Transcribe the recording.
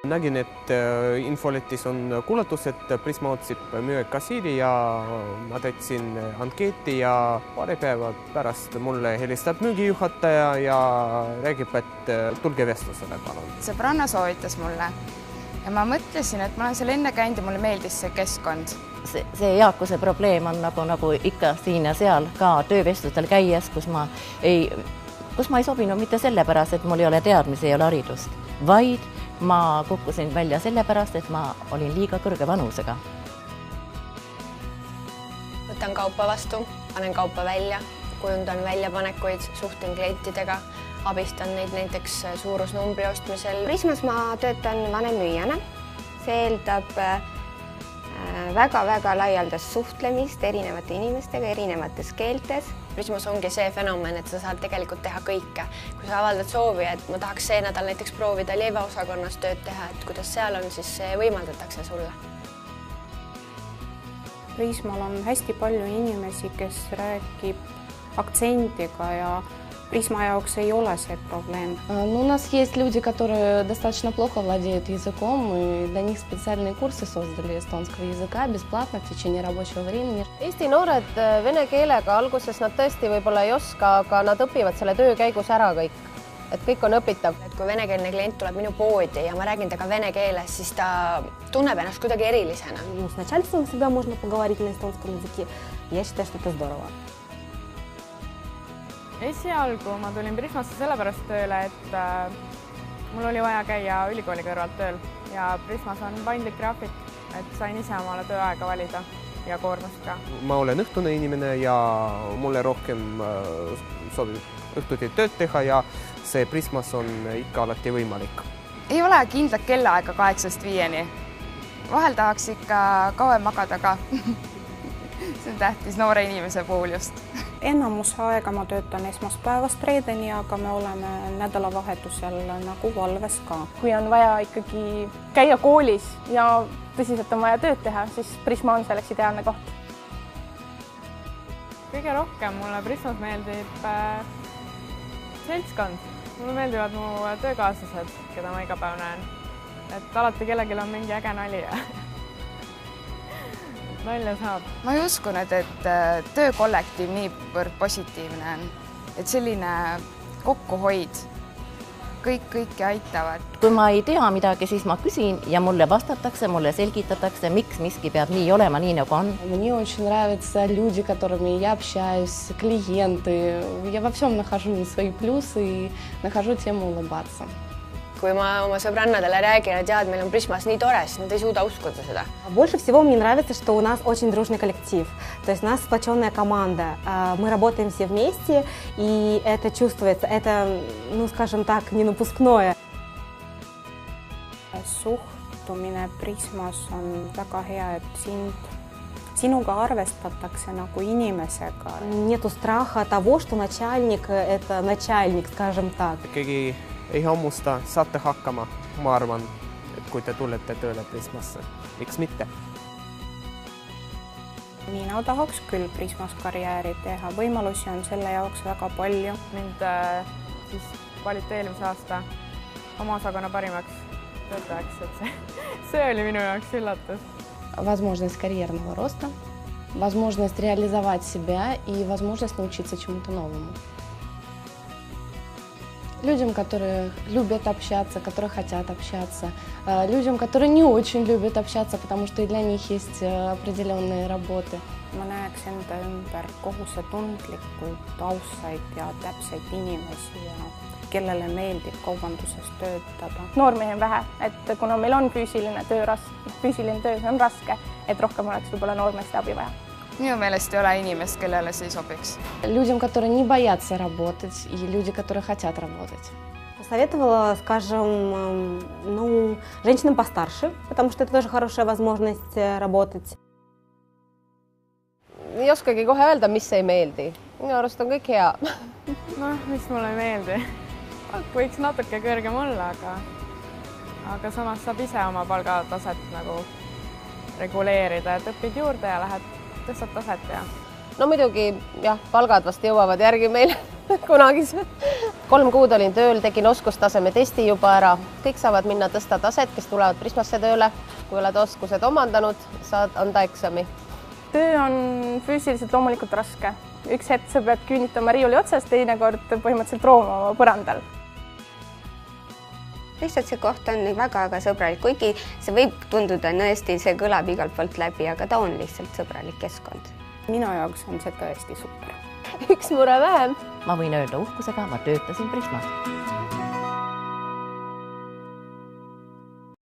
Nägin, et infoletis on kuulutus, et Prisma otsib müüjakassiiri ja ma täitsin ankeeti ja paari päeva pärast mulle helistab müügijuhataja ja räägib, et tulge vestlusele, palun. Sõbranna soovitas mulle ja ma mõtlesin, et ma olen seal enne käinud ja mulle meeldis see keskkond. See eakuse probleem on nagu ikka siin ja seal ka töövestlustel käies, kus ma ei sobinud mitte sellepärast, et mul ei ole teadmisi, ei ole haridust, vaid ma kukkusin välja sellepärast, et ma olin liiga kõrge vanusega. Võtan kaupa vastu, panen kaupa välja, kujundan väljapanekuid, suhtlen klientidega, abistan neid näiteks suurusnumbri ostmisel. Prismas ma töötan vanemüüjana. See eeldab väga-väga laialdast suhtlemist erinevate inimestega, erinevates keeltes. Prismas ongi see fenomen, et sa saad tegelikult teha kõike. Kui sa avaldad soovi, et ma tahaks see nädal näiteks proovida leivaosakonnas tööd teha, et kuidas seal on, siis see võimaldatakse sulle. Prismal on hästi palju inimesi, kes räägib aktsendiga ja Prisma jaoks ei ole see проблем. У нас есть люди, которые достаточно плохо владеют языком, и для них специальные курсы создали эстонского языка бесплатно в течение рабочего времени. Eesti noored vene keelega alguses nad tõesti võib-olla ei oska, aga nad õpivad selle töö käigus ära kõik. Et kõik on õpitav. Et kui venekeelne klient tuleb minu poodi ja ma räägin temaga vene keeles, siis ta tunneb ennast kuidagi erilisena. С начальством всегда можно поговорить на эстонском языке. Я считаю, что это здорово. Esialgu ma tulin Prismasse sellepärast tööle, et mul oli vaja käia ülikooli kõrvalt tööl ja Prismas on paindlik graafik, et sain ise omale tööaega valida ja koormust ka. Ma olen õhtune inimene ja mulle rohkem sobib õhtuti tööd teha ja see Prismas on ikka alati võimalik. Ei ole kindlat kellaaega 8–5. Vahel tahaks ikka kauem magada ka. See on tähtis noore inimese puhul just. Enamus aega ma töötan esmaspäevast reedeni, aga me oleme nädalavahetusel nagu valves ka. Kui on vaja ikkagi käia koolis ja tõsiselt on vaja tööd teha, siis Prisma on selleks ideaalne koht. Kõige rohkem mulle Prismas meeldib seltskond. Mulle meeldivad mu töökaaslased, keda ma iga päev näen. Et alati kellelgi on mingi äge nali. Nalja saab. Ma ei uskunud, et töökollektiiv niivõrd positiivne on. Et selline kokkuhoid. Kõik kõiki aitavad. Kui ma ei tea midagi, siis ma küsin ja mulle vastatakse, mulle selgitatakse, miks miski peab nii olema, nii nagu on. Мне очень нравятся люди, которыми я общаюсь, клиенты. Я во всем нахожу свои плюсы и нахожу тему улыбаться. Kui ma oma sõbrannadele räägin, et meil on Prismas nii tore, siis nad ei suuda uskuda seda. Больше всего мне нравится, что у нас очень дружный коллектив. То есть у нас сплоченная команда. Мы работаем все вместе, и это чувствуется. Это, скажем так, не напускное. Suhtumine Prismas on väga hea, et sinuga arvestatakse nagu inimesega. Нету страха того, что начальник – это начальник, скажем так. Keegi ei hammusta, saate hakkama, ma arvan, et kui te tulete tööle Prismasse. Miks mitte? Mina tahaks küll Prismas karjääri teha. Võimalusi on selle jaoks väga palju. Mind siis valiti eelmise aasta oma osakonna parimaks töötajaks, et see oli minu jaoks üllatus. Возможность карьерного роста, возможность реализовать себя и возможность научиться чему-то новому. Людям, которые любят общаться, которые хотят общаться, людям, которые не очень любят общаться, потому что и для них есть определенные работы. Ma näeks enda ümber kohusetundlikult ausaid ja täpseid inimesi, kellele meeldib kaubanduses töötada. Noormehi on vähe, et kuna meil on füüsiline töö, see on raske, et rohkem oleks võib-olla noormeeste abi vaja. Minu meelest ei ole inimest, kellele see ei sobiks. Людям, которые не боятся работать, и люди, которые хотят работать. Советовала, скажем, женщинам постарше, потому что это тоже хорошая возможность работать. Ei oskagi kohe öelda, mis ei meeldi. Minu arust on kõik hea. Mis mulle ei meeldi? Võiks natuke kõrgem olla, aga samas saab ise oma palgataset nagu reguleerida, et õpid juurde ja lähed tõstad taset ja. No muidugi, jah, palgad vast jõuavad järgi meil kunagi. 3 kuud olin tööl, tegin oskustaseme testi juba ära. Kõik saavad minna tõsta taset, kes tulevad Prismasse tööle. Kui oled oskused omandanud, saad anda eksami. Töö on füüsiliselt loomulikult raske. Üks hetk sa pead küünitama riiuli otsast, teine kord põhimõtteliselt roomama põrandal. Lihtsalt see koht on väga sõbralik, kuigi see võib tunduda nõesti, see kõlab igalt poolt läbi, aga ta on lihtsalt sõbralik keskkond. Minu jaoks on see tõesti super. Üks mure vähem. Ma võin öelda uhkusega, ma töötasin Prismas.